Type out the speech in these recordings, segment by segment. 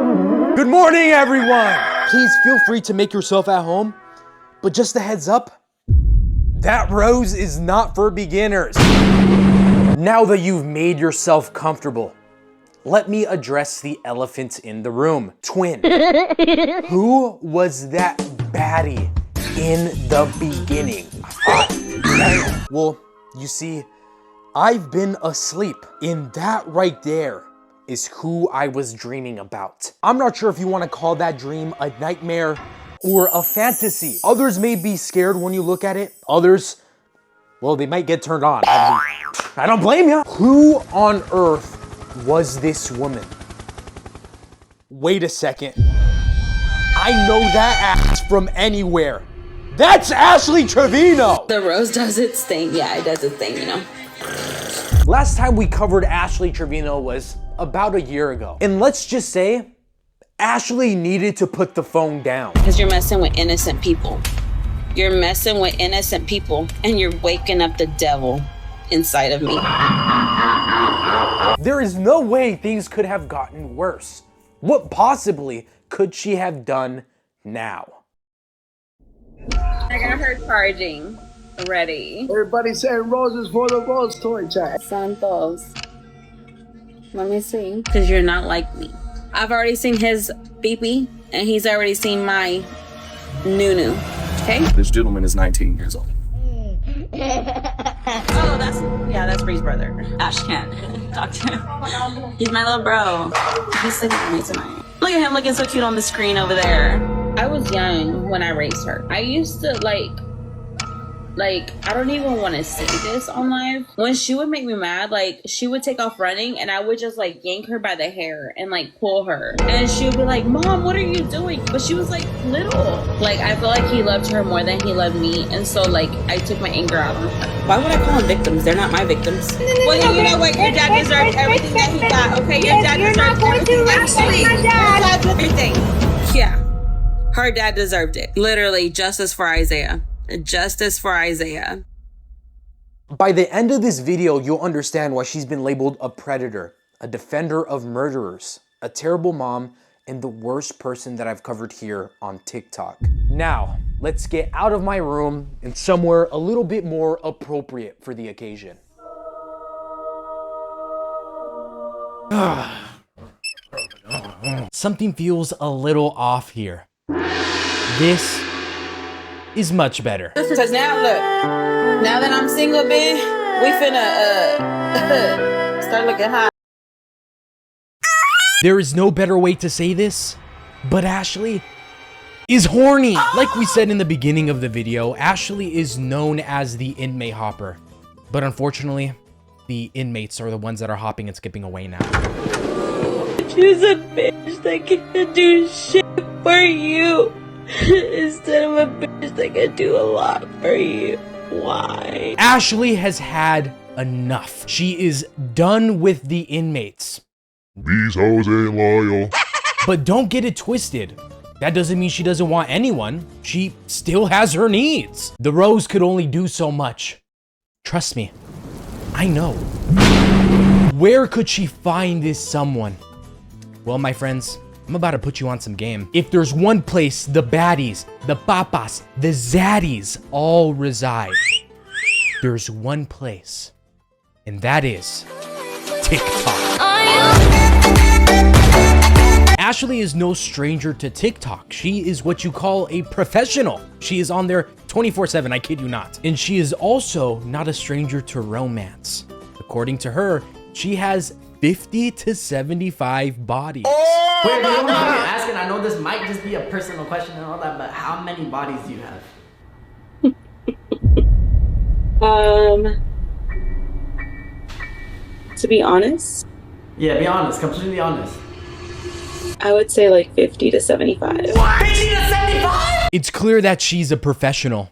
Good morning, everyone! Please feel free to make yourself at home, but just a heads up, that rose is not for beginners. Now that you've made yourself comfortable, let me address the elephant in the room. Twin, who was that baddie in the beginning? Well, you see, I've been asleep, and that right there is who I was dreaming about. I'm not sure if you want to call that dream a nightmare or a fantasy. Others may be scared when you look at it. Others, well, they might get turned on. I don't blame you. Who on earth was this woman? Wait a second. I know that ass from anywhere. That's Ashley Trevino. The rose does its thing. Yeah, it does its thing, you know. Last time we covered Ashley Trevino was about a year ago. And let's just say, Ashley needed to put the phone down. Because you're messing with innocent people. You're messing with innocent people and you're waking up the devil inside of me. There is no way things could have gotten worse. What possibly could she have done now? I got her charging ready. Everybody saying roses for the rose toy chat. Santos. Let me see. Because you're not like me. I've already seen his beepee and he's already seen my nunu. Okay? This gentleman is 19 years old. Oh, that's Bree's brother. Ash can't talk to him. He's my little bro. He's sleeping with me tonight. Look at him looking so cute on the screen over there. I was young when I raised her. I used to like, I don't even want to say this on live. When she would make me mad, like, she would take off running and I would just, like, yank her by the hair and, like, pull her. And she would be like, Mom, what are you doing? But she was, like, little. Like, I feel like he loved her more than he loved me. And so, like, I took my anger out on her. Why would I call them victims? They're not my victims. Well, you know what? Your dad deserved everything that he got, okay? Your dad deserved everything that he got. Your dad deserved everything. Yeah. Her dad deserved it. Literally, justice for Isaiah. Justice for Isaiah. By the end of this video, you'll understand why she's been labeled a predator, a defender of murderers, a terrible mom, and the worst person that I've covered here on TikTok. Now, let's get out of my room and somewhere a little bit more appropriate for the occasion. Something feels a little off here. This is much better. Cause now look, now that I'm single, bitch, we finna start looking hot. There is no better way to say this, but Ashley is horny. Like we said in the beginning of the video, Ashley is known as the inmate hopper. But unfortunately, the inmates are the ones that are hopping and skipping away now. She's a bitch that can't do shit for you. Instead of a bitch that can do a lot for you. Why? Ashley has had enough. She is done with the inmates. These hoes ain't loyal. But don't get it twisted. That doesn't mean she doesn't want anyone. She still has her needs. The rose could only do so much. Trust me, I know. Where could she find this someone? Well, my friends, I'm about to put you on some game. If there's one place the baddies, the papas, the zaddies all reside, there's one place, and that is TikTok. Ashley is no stranger to TikTok. She is what you call a professional. She is on there 24/7, I kid you not. And she is also not a stranger to romance. According to her, she has 50 to 75 bodies. Wait, you don't mind me asking? I know this might just be a personal question and all that, but how many bodies do you have? To be honest, Yeah, be honest, completely honest. I would say like 50 to 75. 50 to 75? It's clear that she's a professional.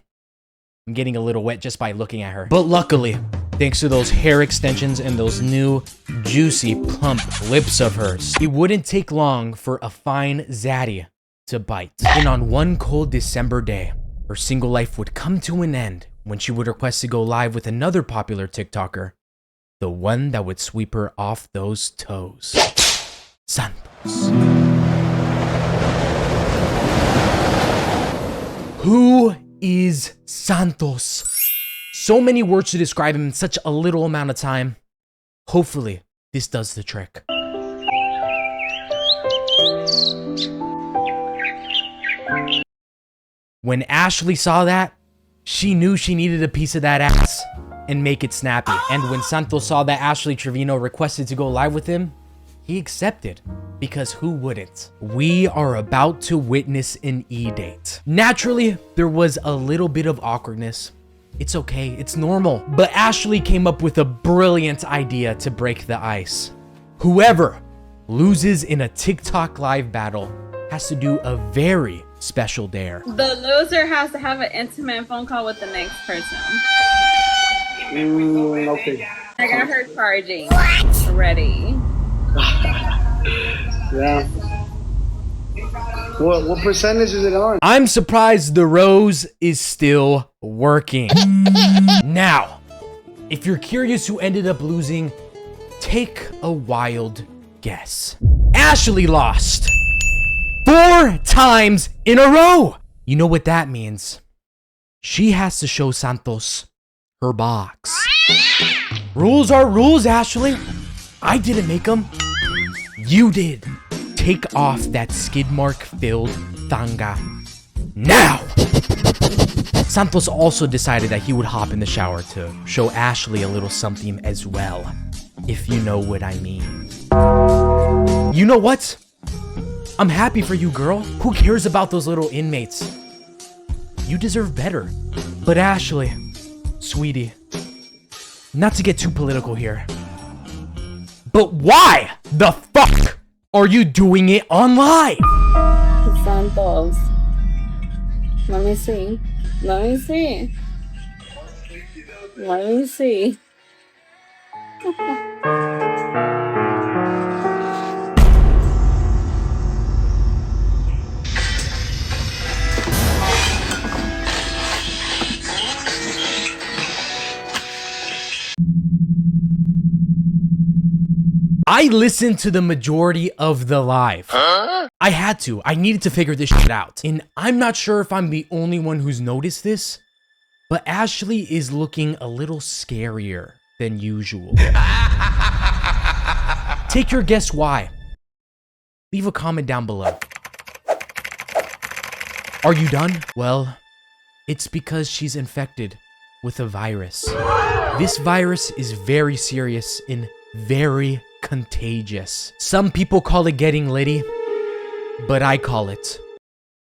I'm getting a little wet just by looking at her. But luckily, thanks to those hair extensions and those new juicy plump lips of hers, it wouldn't take long for a fine zaddy to bite. And on one cold December day, her single life would come to an end when she would request to go live with another popular TikToker, the one that would sweep her off those toes. Santos. Who is Santos? So many words to describe him in such a little amount of time. Hopefully, this does the trick. When Ashley saw that, she knew she needed a piece of that ass and make it snappy. And when Santos saw that Ashley Trevino requested to go live with him, he accepted, because who wouldn't? We are about to witness an E-date. Naturally, there was a little bit of awkwardness. It's okay, it's normal. But Ashley came up with a brilliant idea to break the ice. Whoever loses in a TikTok live battle has to do a very special dare. The loser has to have an intimate phone call with the next person. Okay. I got her charging. Ready. Yeah. What percentage is it on? I'm surprised the rose is still working. Now, if you're curious who ended up losing, take a wild guess. Ashley lost 4 times in a row. You know what that means? She has to show Santos her box. Rules are rules, Ashley. I didn't make them. You did. Take off that skid mark filled tanga now. Santos also decided that he would hop in the shower to show Ashley a little something as well, if you know what I mean. You know what? I'm happy for you, girl. Who cares about those little inmates? You deserve better. But Ashley, sweetie, not to get too political here, but why the fuck are you doing it on live? Santos. Let me see. Let me see. Let me see. I listened to the majority of the live. I had to. I needed to figure this shit out. And I'm not sure if I'm the only one who's noticed this, but Ashley is looking a little scarier than usual. Take your guess why. Leave a comment down below. Are you done? Well, it's because she's infected with a virus. This virus is very serious and very contagious. Some people call it getting litty, but I call it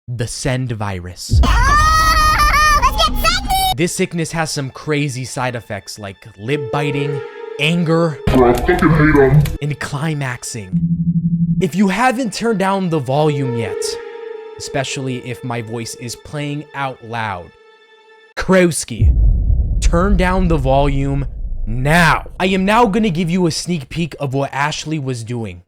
the send virus. This sickness has some crazy side effects like lip biting, anger, and climaxing. If you haven't turned down the volume yet, especially if my voice is playing out loud, Krowski, turn down the volume now. I am now gonna give you a sneak peek of what Ashley was doing.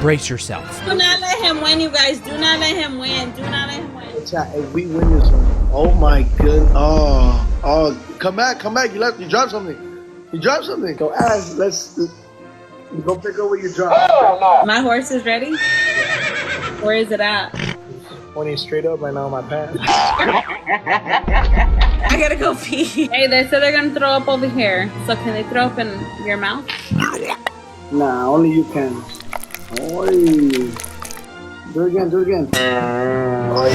Brace yourself. Do not let him win, you guys. Do not let him win. Do not let him win. If we win this one, oh my goodness. Oh, come back. You dropped something. Go ask. Let's go pick up what you dropped. My horse is ready. Where is it at? Pointing straight up right now in my pants. I gotta go pee. Hey, they said they're gonna throw up over here. So can they throw up in your mouth? Nah, only you can. Oy. Do it again. Oy.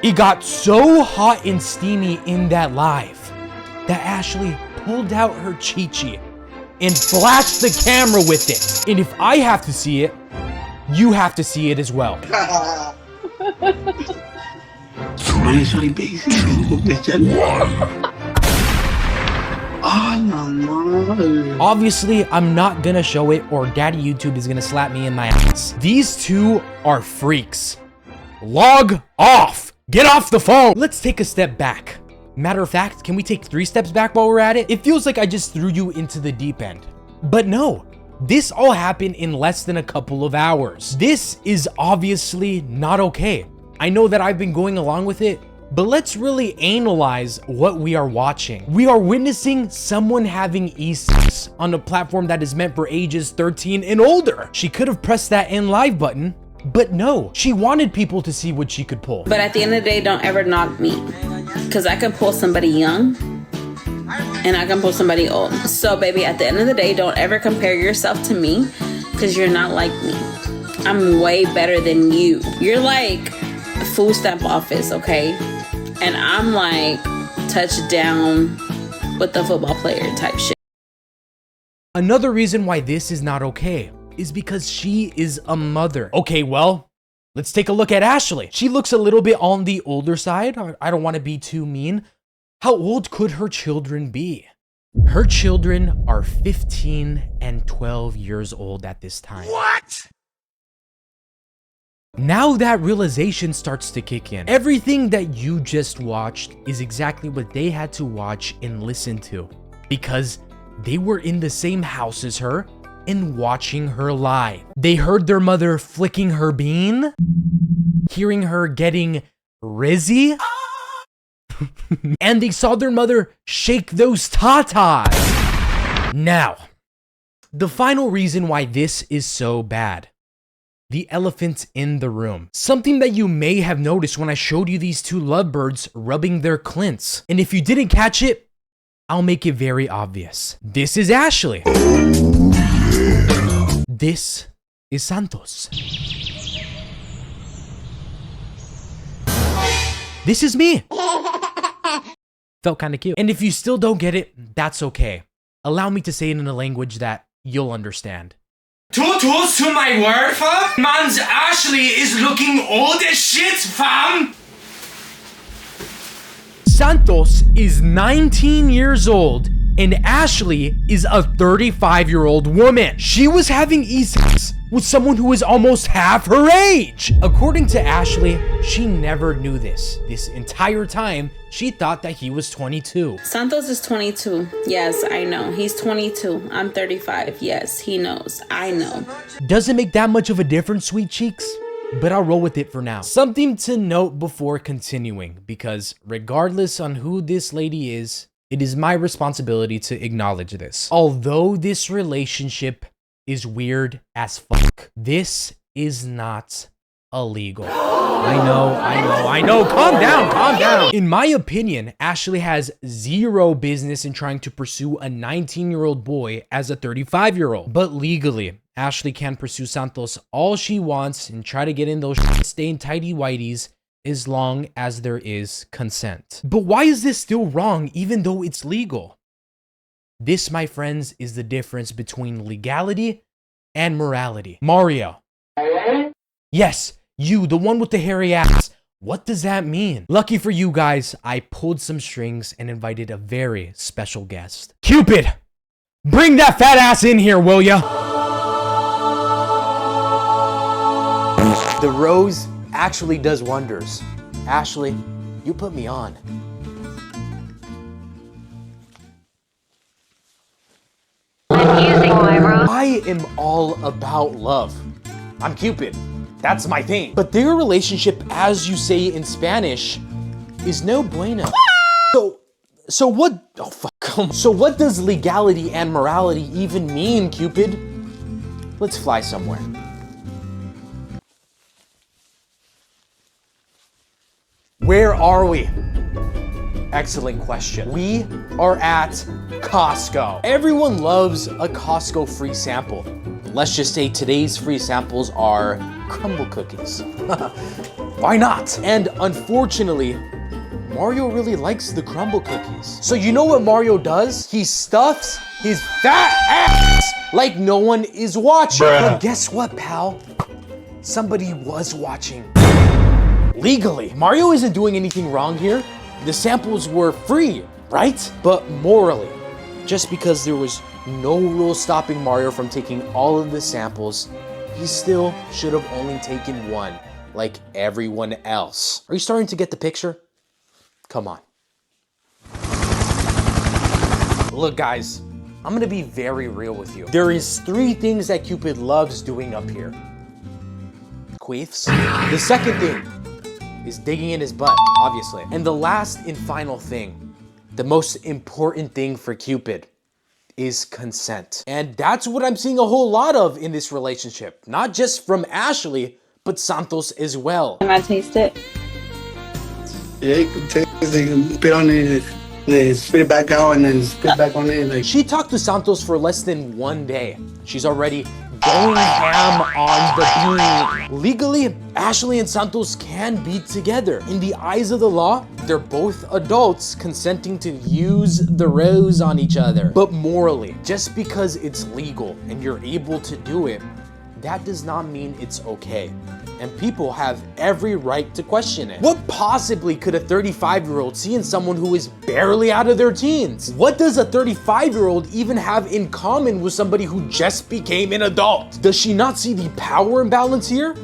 It got so hot and steamy in that live that Ashley pulled out her chi-chi and flashed the camera with it. And if I have to see it, you have to see it as well. Obviously, I'm not gonna show it or Daddy YouTube is gonna slap me in my ass. These two are freaks. Log off! Get off the phone! Let's take a step back. Matter of fact, can we take 3 steps back while we're at it? It feels like I just threw you into the deep end. But no, this all happened in less than a couple of hours. This is obviously not okay. I know that I've been going along with it, but let's really analyze what we are watching. We are witnessing someone having e-sex on a platform that is meant for ages 13 and older. She could have pressed that end live button But no, she wanted people to see what she could pull. But at the end of the day, don't ever knock me. Because I can pull somebody young and I can pull somebody old. So baby, at the end of the day, don't ever compare yourself to me because you're not like me. I'm way better than you. You're like food stamp office, okay? And I'm like touchdown with the football player type shit. Another reason why this is not okay is because she is a mother. Okay, well, let's take a look at Ashley. She looks a little bit on the older side. I don't want to be too mean. How old could her children be? Her children are 15 and 12 years old at this time. What? Now that realization starts to kick in. Everything that you just watched is exactly what they had to watch and listen to because they were in the same house as her and watching her live. They heard their mother flicking her bean, hearing her getting rizzy, and they saw their mother shake those tatas. Now, the final reason why this is so bad. The elephant in the room. Something that you may have noticed when I showed you these two lovebirds rubbing their clints. And if you didn't catch it, I'll make it very obvious. This is Ashley. This is Santos. This is me. Felt kind of cute. And if you still don't get it, that's okay. Allow me to say it in a language that you'll understand. Two tools to my word, fam. Man's Ashley is looking old as shit, fam. Santos is 19 years old and Ashley is a 35-year-old woman. She was having sex with someone who is almost half her age. According to Ashley, she never knew this. This entire time, she thought that he was 22. Santos is 22. Yes, I know. He's 22. I'm 35. Yes, he knows. I know. Doesn't make that much of a difference, sweet cheeks, but I'll roll with it for now. Something to note before continuing, because regardless on who this lady is, it is my responsibility to acknowledge this. Although this relationship is weird as fuck, this is not illegal. I know. Calm down. In my opinion, Ashley has zero business in trying to pursue a 19-year-old boy as a 35-year-old. But legally, Ashley can pursue Santos all she wants and try to get in those stained tighty whities as long as there is consent. But why is this still wrong even though it's legal? This, my friends, is the difference between legality and morality. Mario. Yes, you, the one with the hairy ass. What does that mean? Lucky for you guys, I pulled some strings and invited a very special guest. Cupid, bring that fat ass in here, will ya? The rose actually does wonders. Ashley, you put me on. I am all about love. I'm Cupid. That's my thing. But their relationship, as you say in Spanish, is no bueno. So what? Oh fuck. So what does legality and morality even mean, Cupid? Let's fly somewhere. Where are we? Excellent question. We are at Costco. Everyone loves a Costco free sample. Let's just say today's free samples are crumble cookies. Why not? And unfortunately, Mario really likes the crumble cookies. So you know what Mario does? He stuffs his fat ass like no one is watching. But guess what, pal? Somebody was watching. Legally. Mario isn't doing anything wrong here. The samples were free, right? But morally, just because there was no rule stopping Mario from taking all of the samples, he still should have only taken one, like everyone else. Are you starting to get the picture? Come on. Look, guys, I'm gonna be very real with you. There is 3 things that Cupid loves doing up here. Queefs. The second thing is digging in his butt, obviously. And the last and final thing, the most important thing for Cupid, is consent. And that's what I'm seeing a whole lot of in this relationship. Not just from Ashley, but Santos as well. Can I taste it? Yeah, you can taste it, you can spit on it, then spit it back out, and then spit back on it. Like, She talked to Santos for less than 1 day. She's already going ham on the bean. Legally, Ashley and Santos can be together. In the eyes of the law, they're both adults consenting to use the rose on each other. But morally, just because it's legal and you're able to do it, that does not mean it's okay. And people have every right to question it. What possibly could a 35-year-old see in someone who is barely out of their teens? What does a 35-year-old even have in common with somebody who just became an adult? Does she not see the power imbalance here?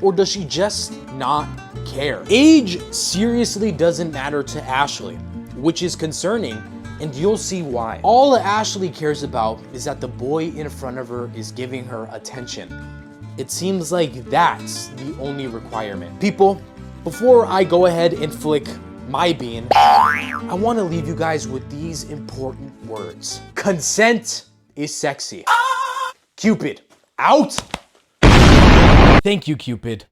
Or does she just not care? Age seriously doesn't matter to Ashley, which is concerning, and you'll see why. All Ashley cares about is that the boy in front of her is giving her attention. It seems like that's the only requirement. People, before I go ahead and flick my bean, I want to leave you guys with these important words. Consent is sexy. Cupid, out! Thank you, Cupid.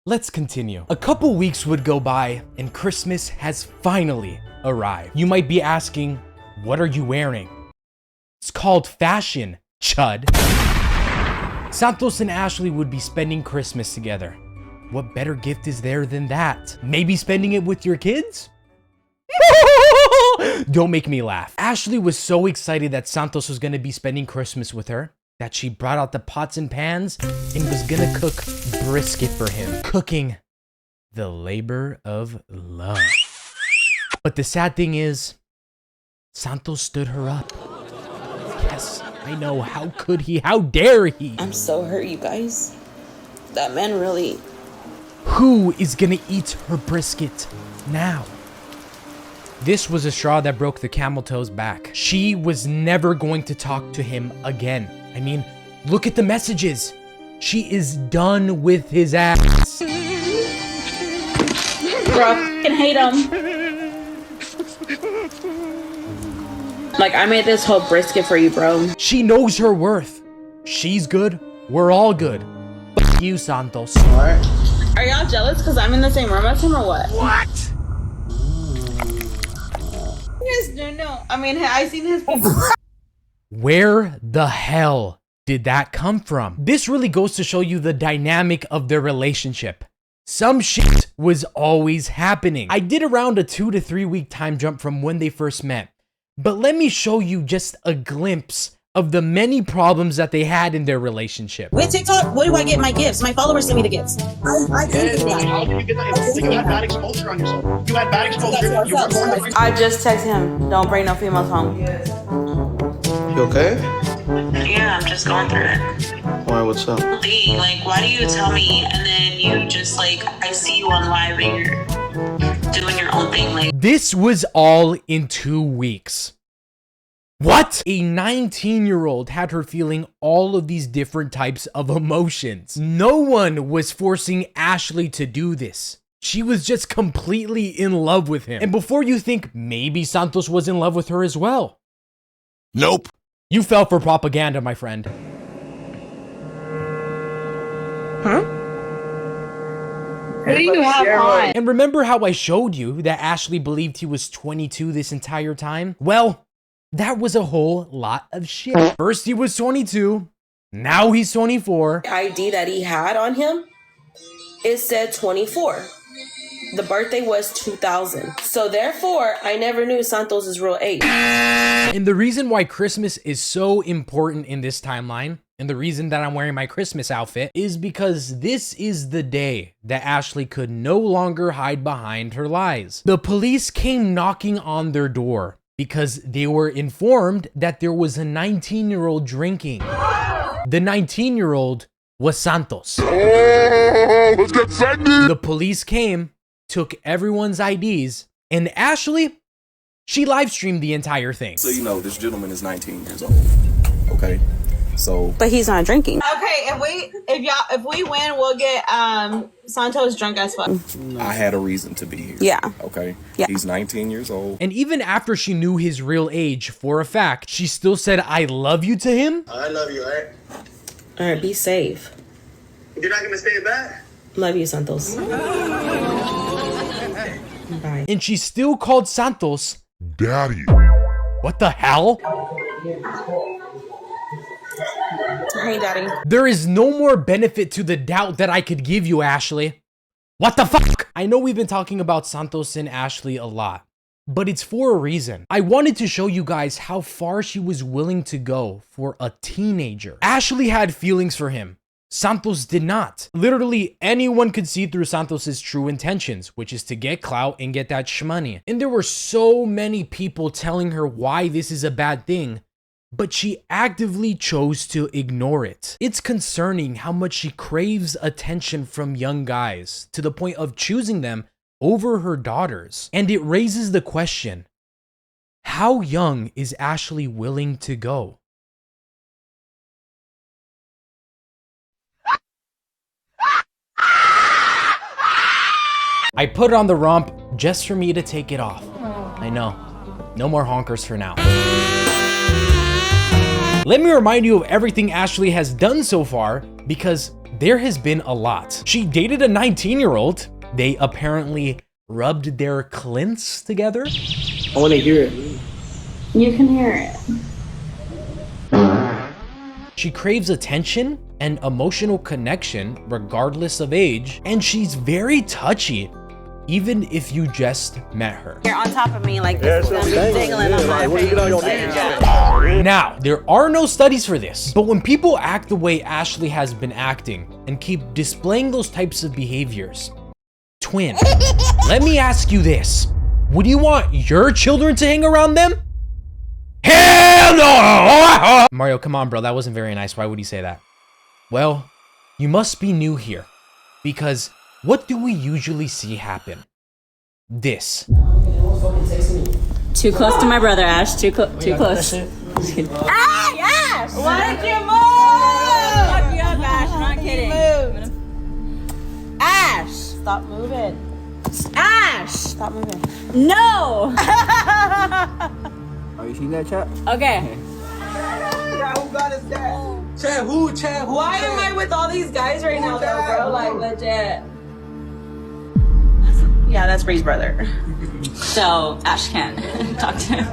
Let's continue. A couple weeks would go by and Christmas has finally arrived. You might be asking, what are you wearing? It's called fashion, chud. Santos and Ashley would be spending Christmas together. What better gift is there than that? Maybe spending it with your kids? Don't make me laugh. Ashley was so excited that Santos was gonna be spending Christmas with her that she brought out the pots and pans and was gonna cook brisket for him. Cooking the labor of love. But the sad thing is, Santos stood her up. Yes, I know, how could he? How dare he? I'm so hurt, you guys. That man really... Who is gonna eat her brisket now? This was a straw that broke the camel toe's back. She was never going to talk to him again. I mean, look at the messages. She is done with his ass. Bro, I can hate him. Like, I made this whole brisket for you, bro. She knows her worth. She's good. We're all good. F you, Santos. alright. Are y'all jealous because I'm in the same room as him or what? What? Yes, no. I mean, I seen his... Where the hell did that come from? This really goes to show you the dynamic of their relationship. Some shit was always happening. I did around a 2 to 3 week time jump from when they first met. But let me show you just a glimpse of the many problems that they had in their relationship. With TikTok, where do I get my gifts? My followers send me the gifts. I can't do that. How did you get that? You had bad exposure on yourself. You had bad exposure. You were born. I just text him, don't bring no females home. You okay? Yeah, I'm just going through it. Why? What's up? Like, why do you tell me and then you just, like, I see you on live and you're doing your own thing, like... This was all in 2 weeks. What? A 19-year-old had her feeling all of these different types of emotions. No one was forcing Ashley to do this. She was just completely in love with him. And before you think maybe Santos was in love with her as well. Nope. You fell for propaganda, my friend. Huh? What do you have on? And remember how I showed you that Ashley believed he was 22 this entire time? Well, that was a whole lot of shit. First he was 22, now he's 24. ID that he had on him, it said 24. The birthday was 2000. So therefore, I never knew Santos' real age. And the reason why Christmas is so important in this timeline, and the reason that I'm wearing my Christmas outfit, is because this is the day that Ashley could no longer hide behind her lies. The police came knocking on their door because they were informed that there was a 19-year-old drinking. The 19-year-old was Santos. Oh, let's get sandy. The police came, took everyone's IDs, and Ashley, she live streamed the entire thing. So you know, this gentleman is 19 years old. Okay, so But he's not drinking. Okay, if we win, we'll get Santos drunk as fuck. I had a reason to be here. Yeah. Okay. Yeah. He's 19 years old. And even after she knew his real age for a fact, she still said, "I love you" to him. I love you, alright? All right, be safe. You're not gonna stay back? Love you, Santos. Bye. And she still called Santos Daddy. what the hell? Hey, Daddy. There is no more benefit to the doubt that I could give you, Ashley. What the fuck? I know we've been talking about Santos and Ashley a lot, but it's for a reason. I wanted to show you guys how far she was willing to go for a teenager. Ashley had feelings for him. Santos did not. Literally anyone could see through Santos's true intentions, which is to get clout and get that shmoney. And there were so many people telling her why this is a bad thing, but she actively chose to ignore it. It's concerning how much she craves attention from young guys to the point of choosing them over her daughters. And it raises the question, how young is Ashley willing to go? I put it on the romp just for me to take it off. I know, no more honkers for now. Let me remind you of everything Ashley has done so far, because there has been a lot. She dated a 19-year-old. They apparently rubbed their clints together. I want to hear it. You can hear it. She craves attention and emotional connection regardless of age, and she's very touchy even if you just met her. You're on top of me like this is gonna be dangling on my face. Now, there are no studies for this, but when people act the way Ashley has been acting and keep displaying those types of behaviors, twin, let me ask you this. Would you want your children to hang around them? Hell no! Mario, come on, bro. That wasn't very nice. Why would you say that? Well, you must be new here, because what do we usually see happen? This. Too close to my brother, Ash. Too close. Ah, Ash! Why did you move? Fuck you up, Ash. I'm not kidding. Ash! Stop moving. Ash! Stop moving. No! Are you seeing that, chat? Okay. Chat, who? Chat, who? Why am I with all these guys right now, though, bro? Like, legit. Yeah, that's Bree's brother. So, Ash can talk to him.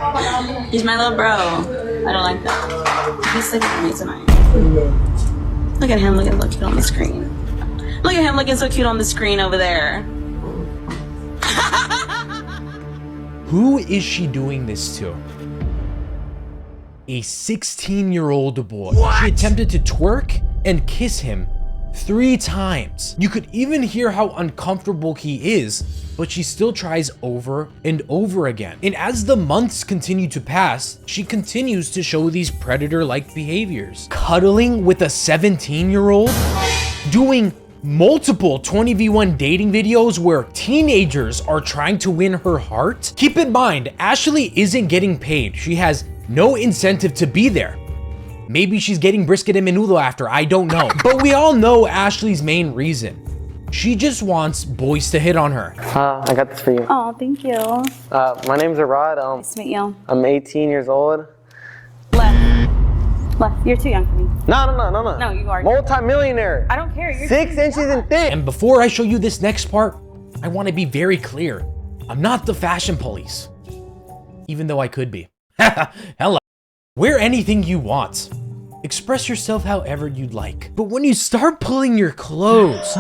He's my little bro. I don't like that. He's sleeping with me tonight. Look at him looking so cute on the screen. Look at him looking so cute on the screen over there. Who is she doing this to? A 16-year-old boy. What? She attempted to twerk and kiss him 3 times. You could even hear how uncomfortable he is, but she still tries over and over again. And as the months continue to pass, she continues to show these predator-like behaviors. Cuddling with a 17-year-old, doing multiple 20v1 dating videos where teenagers are trying to win her heart. Keep in mind, Ashley isn't getting paid. She has no incentive to be there. Maybe she's getting brisket and menudo after, I don't know. But we all know Ashley's main reason. She just wants boys to hit on her. I got this for you. Oh, thank you. My name's Arad. Nice to meet you. I'm 18 years old. Left. You're too young for me. No. No, you are. Multi-millionaire. I don't care. You're 6 inches in thick. And before I show you this next part, I want to be very clear. I'm not the fashion police. Even though I could be. Hello. Wear anything you want. Express yourself however you'd like. But when you start pulling your clothes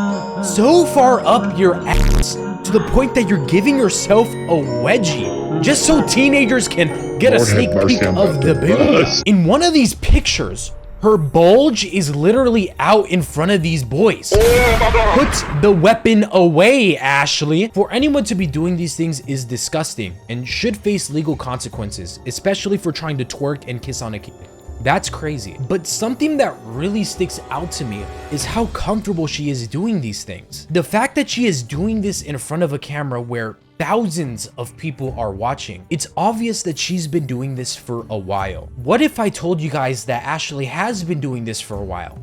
so far up your ass to the point that you're giving yourself a wedgie just so teenagers can get a sneak peek of the booty. In one of these pictures, her bulge is literally out in front of these boys. Put the weapon away, Ashley. For anyone to be doing these things is disgusting and should face legal consequences, especially for trying to twerk and kiss on a kid. That's crazy. But something that really sticks out to me is how comfortable she is doing these things. The fact that she is doing this in front of a camera where thousands of people are watching. It's obvious that she's been doing this for a while. What if I told you guys that Ashley has been doing this for a while?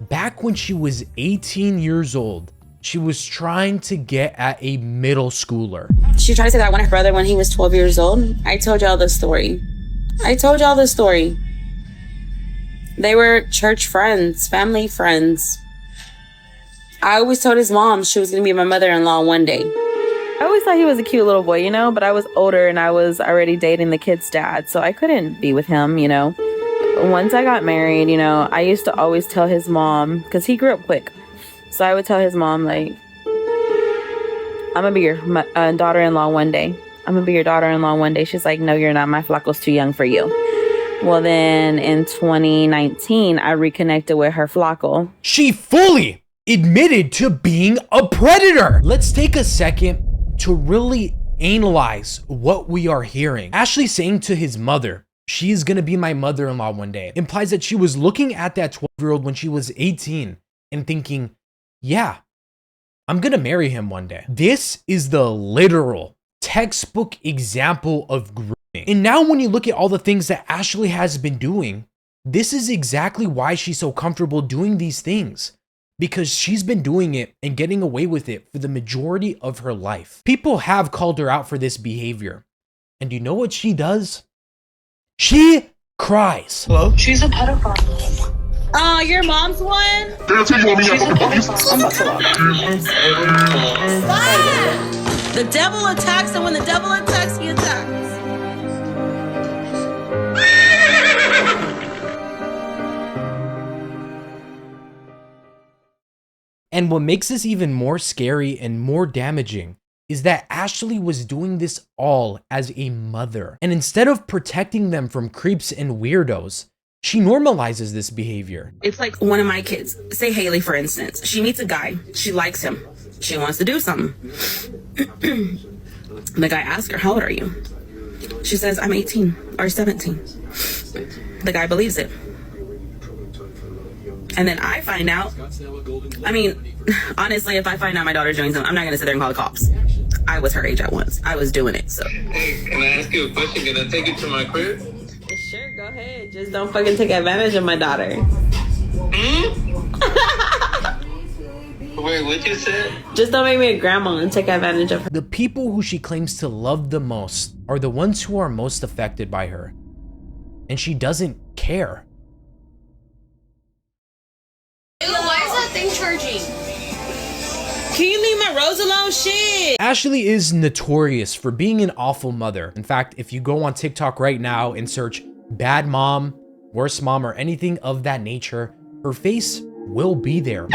Back when she was 18 years old, she was trying to get at a middle schooler. She tried to say that I won her brother when he was 12 years old. I told y'all the story. They were church friends, family friends. I always told his mom she was gonna be my mother-in-law one day. I always thought he was a cute little boy, you know, but I was older and I was already dating the kid's dad, so I couldn't be with him, you know. Once I got married, you know, I used to always tell his mom, because he grew up quick, so I would tell his mom, like, I'm gonna be your daughter-in-law one day. I'm gonna be your daughter-in-law one day. She's like, no, you're not. My Flaco's too young for you. Well, then in 2019, I reconnected with her Flaco. She fully admitted to being a predator. Let's take a second to really analyze what we are hearing. Ashley saying to his mother, she's gonna be my mother-in-law one day, implies that she was looking at that 12-year-old when she was 18 and thinking, yeah, I'm gonna marry him one day. This is the literal textbook example of grooming. And now when you look at all the things that Ashley has been doing, this is exactly why she's so comfortable doing these things. Because she's been doing it and getting away with it for the majority of her life. People have called her out for this behavior. And you know what she does? She cries. Hello? She's a pedophile. Oh, your mom's one? I'm about to log. The devil attacks, and when the devil attacks, he attacks. And what makes this even more scary and more damaging is that Ashley was doing this all as a mother. And instead of protecting them from creeps and weirdos, she normalizes this behavior. It's like one of my kids, say Haley, for instance. She meets a guy. She likes him. She wants to do something. The guy asks her, how old are you? She says, I'm 18 or 17. The guy believes it. And then I find out, I mean, honestly, if I find out my daughter's doing something, I'm not going to sit there and call the cops. I was her age at once. I was doing it, so. Hey, can I ask you a question? Can I take you to my crib? Sure, go ahead. Just don't fucking take advantage of my daughter. Wait, what you said? Just don't make me a grandma and take advantage of her. The people who she claims to love the most are the ones who are most affected by her. And she doesn't care. Ew, why is that thing charging? Can you leave my rose alone? Shit! Ashley is notorious for being an awful mother. In fact, if you go on TikTok right now and search bad mom, worst mom, or anything of that nature, her face will be there.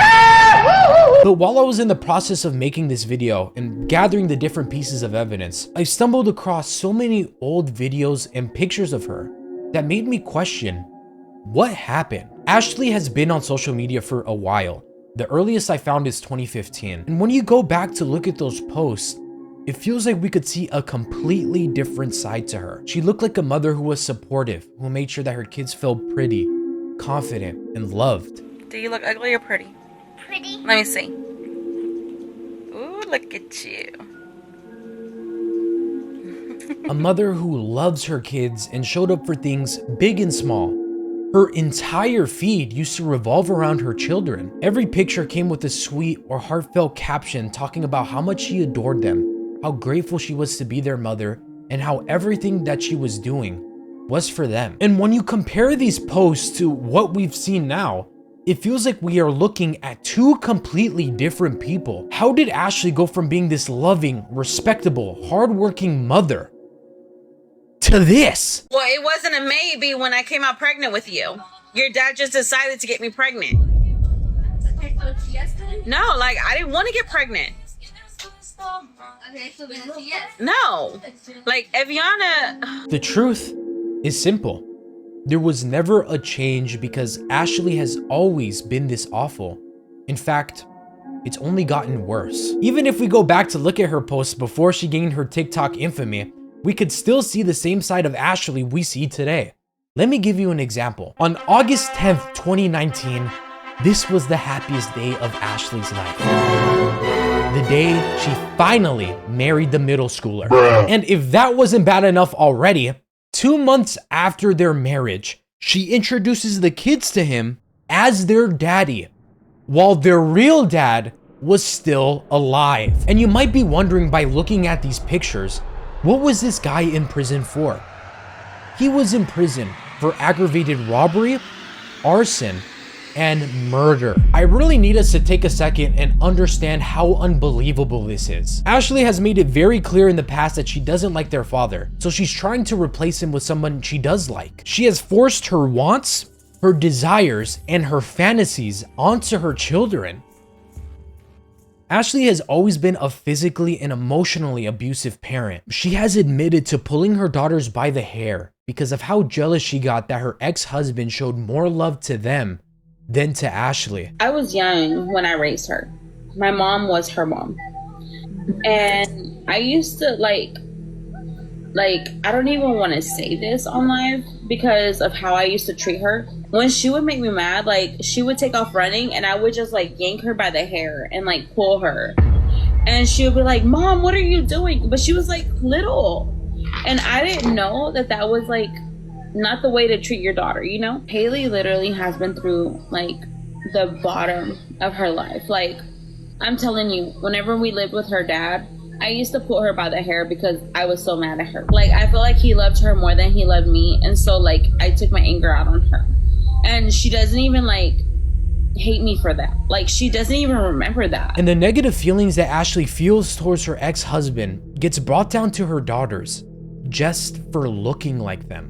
But while I was in the process of making this video and gathering the different pieces of evidence, I stumbled across so many old videos and pictures of her that made me question, what happened? Ashley has been on social media for a while. The earliest I found is 2015. And when you go back to look at those posts, it feels like we could see a completely different side to her. She looked like a mother who was supportive, who made sure that her kids felt pretty, confident, and loved. Do you look ugly or pretty? Pretty. Let me see. Ooh, look at you. A mother who loves her kids and showed up for things big and small. Her entire feed used to revolve around her children. Every picture came with a sweet or heartfelt caption talking about how much she adored them, how grateful she was to be their mother, and how everything that she was doing was for them. And when you compare these posts to what we've seen now, it feels like we are looking at two completely different people. How did Ashley go from being this loving, respectable, hardworking mother to this? Well, it wasn't a maybe when I came out pregnant with you. Your dad just decided to get me pregnant. No, like, I didn't want to get pregnant. No. Like, Eviana... The truth is simple. There was never a change because Ashley has always been this awful. In fact, it's only gotten worse. Even if we go back to look at her posts before she gained her TikTok infamy, we could still see the same side of Ashley we see today. Let me give you an example. On August 10th, 2019, this was the happiest day of Ashley's life. The day she finally married the middle schooler. And if that wasn't bad enough already, 2 months after their marriage, she introduces the kids to him as their daddy, while their real dad was still alive. And you might be wondering by looking at these pictures, what was this guy in prison for? He was in prison for aggravated robbery, arson, and murder. I really need us to take a second and understand how unbelievable this is. Ashley has made it very clear in the past that she doesn't like their father, so she's trying to replace him with someone she does like. She has forced her wants, her desires, and her fantasies onto her children. Ashley has always been a physically and emotionally abusive parent. She has admitted to pulling her daughters by the hair because of how jealous she got that her ex-husband showed more love to them than to Ashley. I was young when I raised her. My mom was her mom. And I used to like I don't even want to say this on live because of how I used to treat her. When she would make me mad, like she would take off running and I would just like yank her by the hair and like pull her. And she would be like, "Mom, what are you doing?" But she was like little. And I didn't know that that was like not the way to treat your daughter, you know? Haley literally has been through like the bottom of her life. Like, I'm telling you, whenever we lived with her dad, I used to pull her by the hair because I was so mad at her. Like, I feel like he loved her more than he loved me. And so, like, I took my anger out on her. And she doesn't even, like, hate me for that. Like, she doesn't even remember that. And the negative feelings that Ashley feels towards her ex-husband gets brought down to her daughters just for looking like them.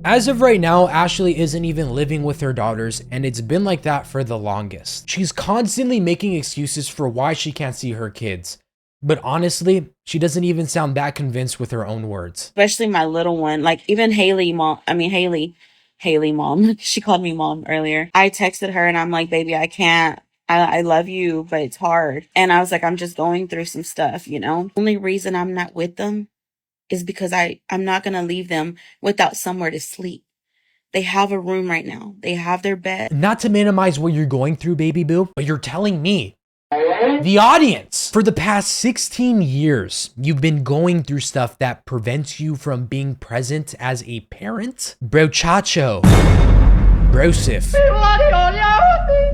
As of right now, Ashley isn't even living with her daughters, and it's been like that for the longest. She's constantly making excuses for why she can't see her kids. But honestly, she doesn't even sound that convinced with her own words. Especially my little one. Like, even Haley, mom. Haley, mom. She called me mom earlier. I texted her and I'm like, "Baby, I can't. I love you, but it's hard." And I was like, "I'm just going through some stuff, you know? Only reason I'm not with them is because I'm not going to leave them without somewhere to sleep. They have a room right now. They have their bed." Not to minimize what you're going through, baby boo, but you're telling me, the audience, for the past 16 years, you've been going through stuff that prevents you from being present as a parent? Brochacho. Brosif.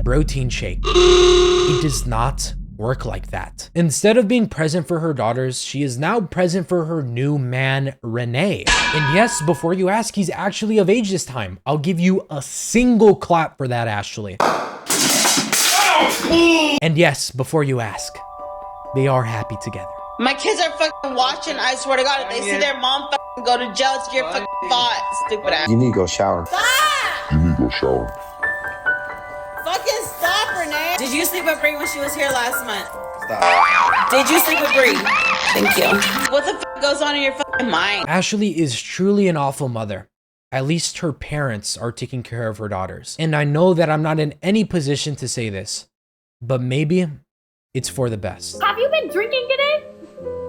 Protein shake. It does not work like that. Instead of being present for her daughters, she is now present for her new man, Renee. And yes, before you ask, he's actually of age this time. I'll give you a single clap for that, Ashley. And yes, before you ask, they are happy together. My kids are fucking watching. I swear to God, if they see their mom fucking go to jail, it's your fucking fault, stupid ass. You need to go shower. Stop! You need to go shower. Fucking stop, Renee. Did you sleep with Bree when she was here last month? Stop. Did you sleep with Bree? Thank you. What the fuck goes on in your fucking mind? Ashley is truly an awful mother. At least her parents are taking care of her daughters. And I know that I'm not in any position to say this, but maybe it's for the best. Have you been drinking today?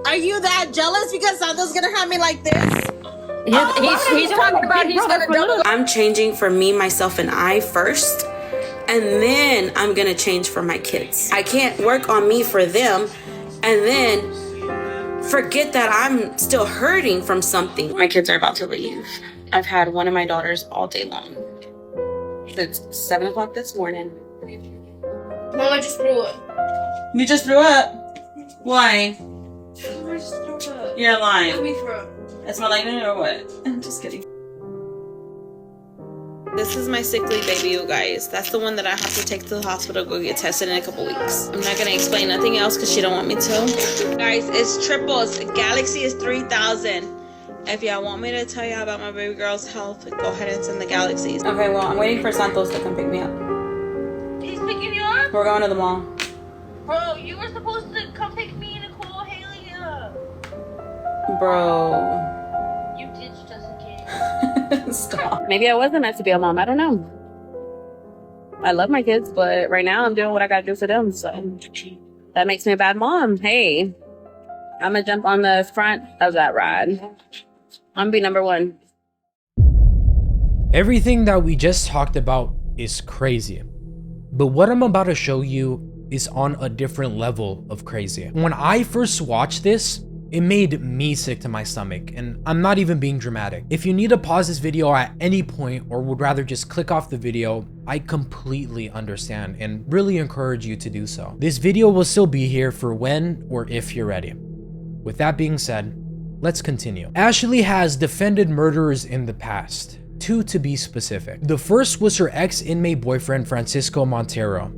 Are you that jealous because Santo's gonna have me like this? He's talking about he's gonna double. I'm changing for me, myself, and I first, and then I'm gonna change for my kids. I can't work on me for them and then forget that I'm still hurting from something. My kids are about to leave. I've had one of my daughters all day long. It's 7 o'clock this morning. Mom, I just threw up. You just threw up? Why? I just threw up. You're lying. Let me throw up. It smelled like it or what? I'm just kidding. This is my sickly baby, you guys. That's the one that I have to take to the hospital to go get tested in a couple weeks. I'm not gonna explain nothing else because she don't want me to. Guys, it's triples. Galaxy is 3,000. If y'all want me to tell y'all about my baby girl's health, go ahead and send the galaxies. Okay, well, I'm waiting for Santos to come pick me up. He's picking you up? We're going to the mall. Bro, you were supposed to come pick me, Nicole, Haley up. Bro. You ditched us again. Stop. Maybe I wasn't meant to be a mom. I don't know. I love my kids, but right now I'm doing what I gotta do for them, so that makes me a bad mom. Hey, I'm gonna jump on the front of that ride. I'm gonna be number one. Everything that we just talked about is crazy. But what I'm about to show you is on a different level of crazy. When I first watched this, it made me sick to my stomach, and I'm not even being dramatic. If you need to pause this video at any point or would rather just click off the video, I completely understand and really encourage you to do so. This video will still be here for when or if you're ready. With that being said, let's continue. Ashley has defended murderers in the past. two to be specific. The first was her ex-inmate boyfriend Francisco Montero,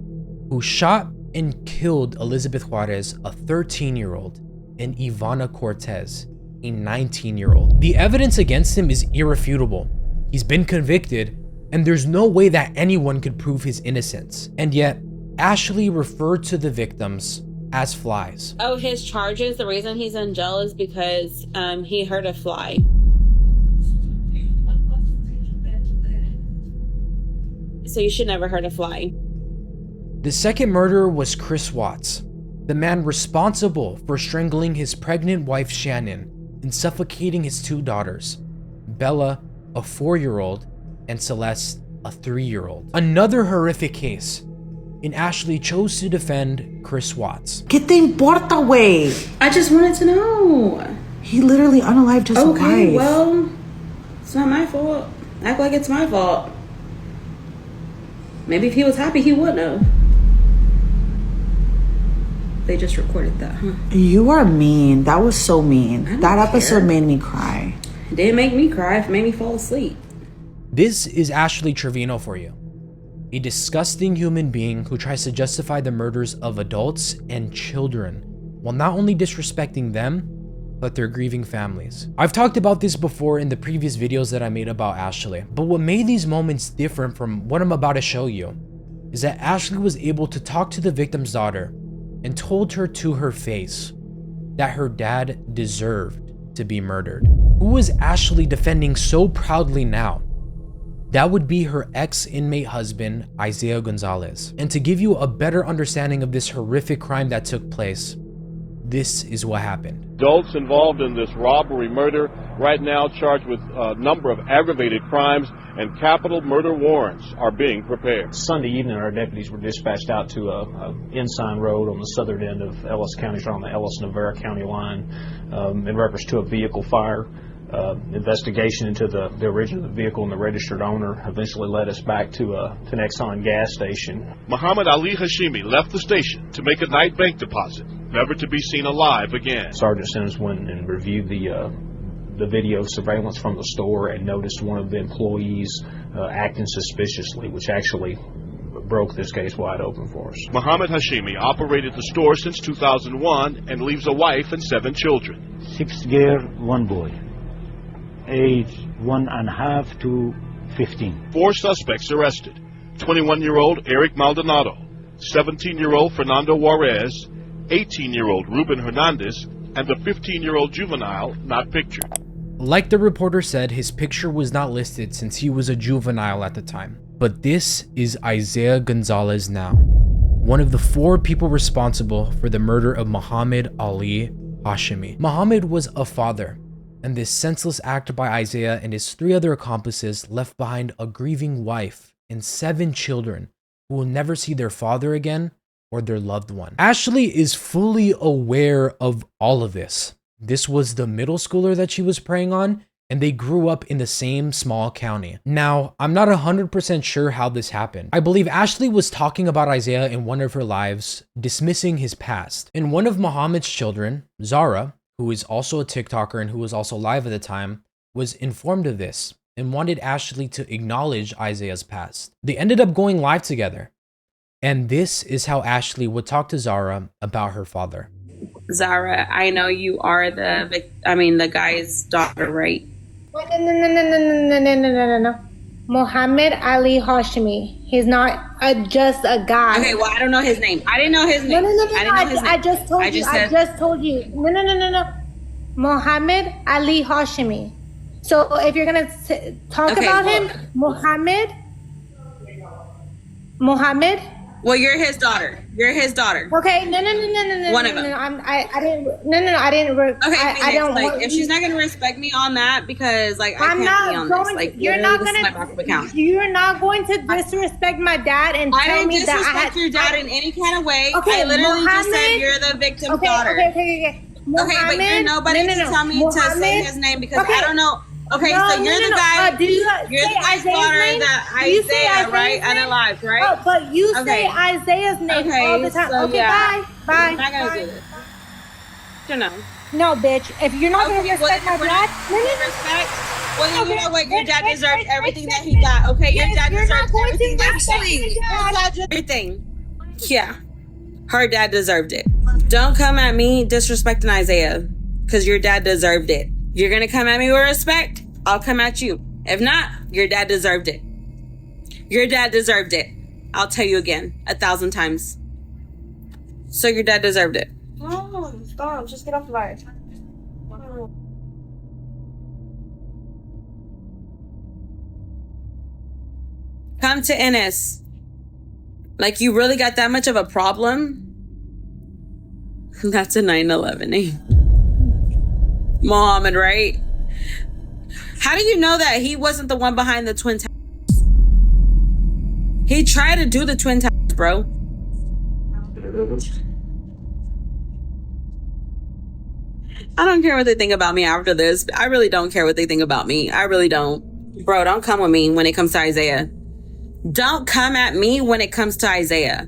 who shot and killed Elizabeth Juarez, a 13-year-old, and Ivana Cortez, a 19-year-old. The evidence against him is irrefutable. He's been convicted, and there's no way that anyone could prove his innocence. And yet, Ashley referred to the victims as flies. Oh, his charges, the reason he's in jail is because he hurt a fly. So you should never hurt a fly. The second murderer was Chris Watts, the man responsible for strangling his pregnant wife Shannon and suffocating his two daughters, Bella, a 4-year-old, and Celeste, a 3-year-old. Another horrific case, and Ashley chose to defend Chris Watts. ¿Qué te importa, güey? I just wanted to know. He literally unalived his wife. Okay, well, it's not my fault. Act like it's my fault. Maybe if he was happy, he wouldn't have. They just recorded that, huh? You are mean. That was so mean. That episode care. made me cry. It didn't make me cry. It made me fall asleep. This is Ashley Trevino for you. A disgusting human being who tries to justify the murders of adults and children while not only disrespecting them, but their grieving families. I've talked about this before in the previous videos that I made about Ashley, but what made these moments different from what I'm about to show you is that Ashley was able to talk to the victim's daughter and told her to her face that her dad deserved to be murdered. Who is Ashley defending so proudly now? That would be her ex-inmate husband, Isaiah Gonzalez. And to give you a better understanding of this horrific crime that took place, this is what happened. Adults involved in this robbery murder right now charged with a number of aggravated crimes, and capital murder warrants are being prepared. Sunday evening, our deputies were dispatched out to Ensign Road on the southern end of Ellis County, on the Ellis-Navarre County line, in reference to a vehicle fire. Investigation into the origin of the vehicle and the registered owner eventually led us back to an Exxon gas station. Muhammad Ali Hashimi left the station to make a night bank deposit, never to be seen alive again. Sergeant Sims went and reviewed the video surveillance from the store and noticed one of the employees acting suspiciously, which actually broke this case wide open for us. Muhammad Hashimi operated the store since 2001 and leaves a wife and 7 children. 6 girls, 1 boy. Age 1.5 to 15. 4 suspects arrested. 21-year-old Eric Maldonado, 17-year-old Fernando Juarez, 18-year-old Ruben Hernandez, and a 15-year-old juvenile not pictured. Like the reporter said, his picture was not listed since he was a juvenile at the time. But this is Isaiah Gonzalez now, one of the 4 people responsible for the murder of Muhammad Ali Hashimi. Muhammad was a father, and this senseless act by Isaiah and his 3 other accomplices left behind a grieving wife and 7 children who will never see their father again or their loved one. Ashley is fully aware of all of this. This was the middle schooler that she was preying on, and they grew up in the same small county. Now, I'm not 100% sure how this happened. I believe Ashley was talking about Isaiah in one of her lives, dismissing his past. And one of Muhammad's children, Zara, who is also a TikToker and who was also live at the time, was informed of this and wanted Ashley to acknowledge Isaiah's past. They ended up going live together. And this is how Ashley would talk to Zara about her father. Zara, I know you are the guy's daughter, right? No. Muhammad Ali Hashimi. He's not just a guy. Okay, well, I don't know his name. I didn't know his name. No. I just told you. No. Muhammad Ali Hashimi. So if you're going to talk about him, Muhammad. Well, you're his daughter. You're his daughter. Okay, no. One of them. I didn't. Okay, I don't. Like, if she's not gonna respect me on that, because like I can't be on this. Like, you're not gonna. You're not going to disrespect my dad and tell me that I had your dad in any kind of way. Okay, I literally Muhammad, just said you're the victim's daughter. Okay. Muhammad, but you're nobody to tell me to say his name because I don't know. Okay, so you're the guy. You're the guy's daughter that Isaiah, right? Unalived, right? But you say Isaiah's name all the time. So okay, yeah. bye. I'm not gonna do this. Don't know. No, bitch. If you're not gonna respect my dad, respect. Well, you know what? Your dad deserved everything that he got. Okay, your dad deserved everything that he got. Everything. Yeah, her dad deserved it. Don't come at me disrespecting Isaiah, because your dad deserved it. You're gonna come at me with respect, I'll come at you. If not, your dad deserved it. Your dad deserved it. I'll tell you again 1,000 times. So your dad deserved it. No, stop. Just get off the bike. Come to Ennis. Like, you really got that much of a problem? That's a 9/11, eh? Mohammed, right? How do you know that he wasn't the one behind the Twin Towers? He tried to do the Twin Towers, bro. I don't care what they think about me after this. I really don't care what they think about me. I really don't. Bro, don't come with me when it comes to Isaiah. Don't come at me when it comes to Isaiah.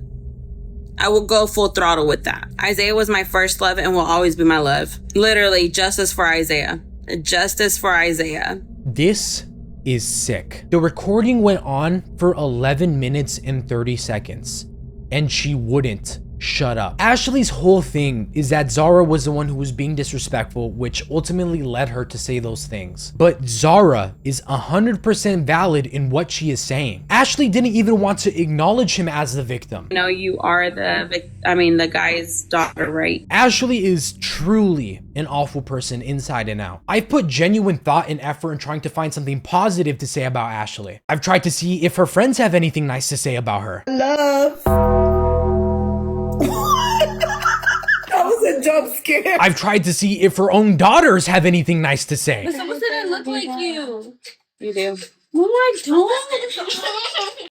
I will go full throttle with that. Isaiah was my first love and will always be my love. Literally, justice for Isaiah. Justice for Isaiah. This is sick. The recording went on for 11 minutes and 30 seconds, and she wouldn't shut up. Ashley's whole thing is that Zara was the one who was being disrespectful, which ultimately led her to say those things. But Zara is 100% valid in what she is saying. Ashley didn't even want to acknowledge him as the victim. No, you are the guy's daughter, right? Ashley is truly an awful person inside and out. I've put genuine thought and effort in trying to find something positive to say about Ashley. I've tried to see if her friends have anything nice to say about her. Love. That was a jump scare. I've tried to see if her own daughters have anything nice to say. But someone said I look like you. You do. No, I don't.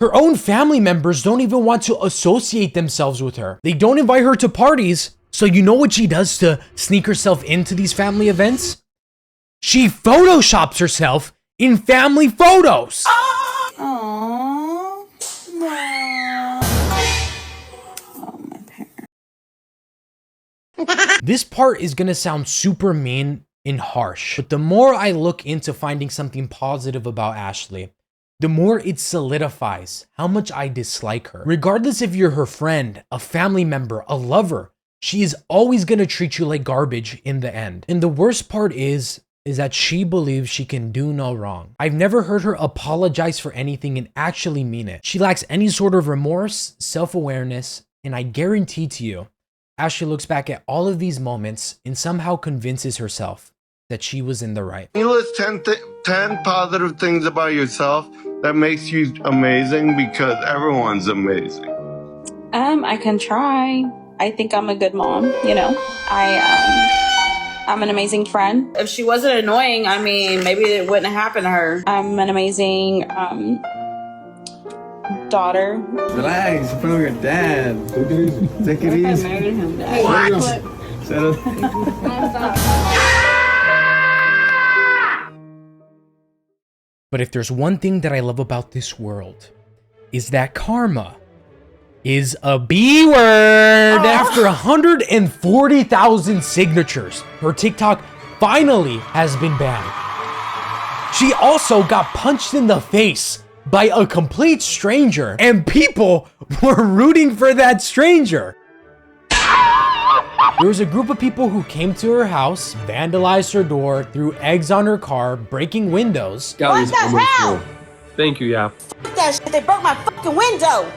Her own family members don't even want to associate themselves with her. They don't invite her to parties. So you know what she does to sneak herself into these family events? She photoshops herself in family photos. Aww. This part is gonna sound super mean and harsh, but the more I look into finding something positive about Ashley, the more it solidifies how much I dislike her. Regardless if you're her friend, a family member, a lover, she is always gonna treat you like garbage in the end. And the worst part is that she believes she can do no wrong. I've never heard her apologize for anything and actually mean it. She lacks any sort of remorse, self-awareness, and I guarantee to you, Ashley looks back at all of these moments and somehow convinces herself that she was in the right. You list 10 positive things about yourself that makes you amazing, because everyone's amazing. I can try. I think I'm a good mom, you know. I'm an amazing friend. If she wasn't annoying, I mean, maybe it wouldn't happen to her. I'm an amazing daughter. Relax, in front of your dad. Take it easy. I married him, Dad. But if there's one thing that I love about this world, is that karma is a B word. After 140,000 signatures, her TikTok finally has been banned. She also got punched in the face by a complete stranger, and people were rooting for that stranger. There was a group of people who came to her house, vandalized her door, threw eggs on her car, breaking windows. What the hell? Thank you, yeah. Fuck that shit, they broke my fucking window.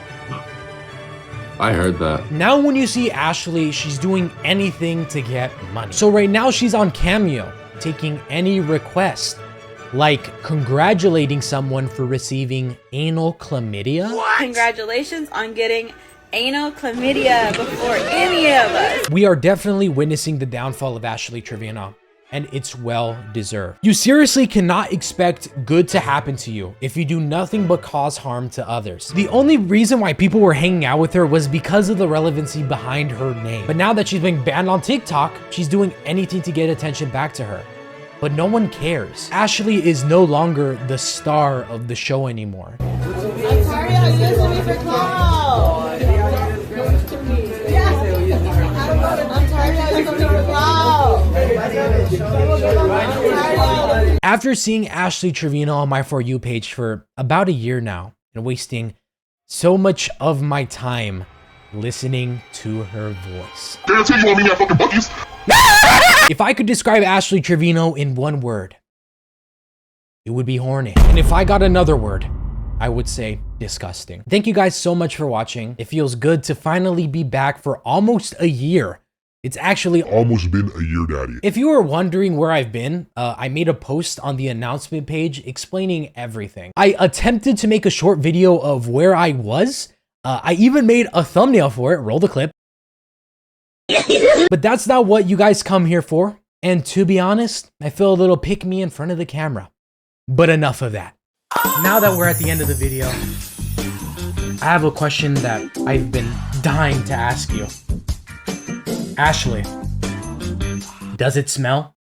I heard that. Now when you see Ashley, she's doing anything to get money. So right now she's on Cameo, taking any request, like congratulating someone for receiving anal chlamydia. What? Congratulations on getting anal chlamydia before any of us. We are definitely witnessing the downfall of Ashley Trevino, and it's well deserved. You seriously cannot expect good to happen to you if you do nothing but cause harm to others. The only reason why people were hanging out with her was because of the relevancy behind her name. But now that she's been banned on TikTok, she's doing anything to get attention back to her. But no one cares. Ashley is no longer the star of the show anymore. After seeing Ashley Trevino on my For You page for about a year now and wasting so much of my time listening to her voice. If I could describe Ashley Trevino in one word, it would be horny. And if I got another word, I would say disgusting. Thank you guys so much for watching. It feels good to finally be back for almost a year. It's actually almost been a year, Daddy. If you were wondering where I've been, I made a post on the announcement page explaining everything. I attempted to make a short video of where I was. I even made a thumbnail for it. Roll the clip. But that's not what you guys come here for. And to be honest, I feel a little pick-me in front of the camera. But enough of that. Now that we're at the end of the video, I have a question that I've been dying to ask you. Ashley, does it smell?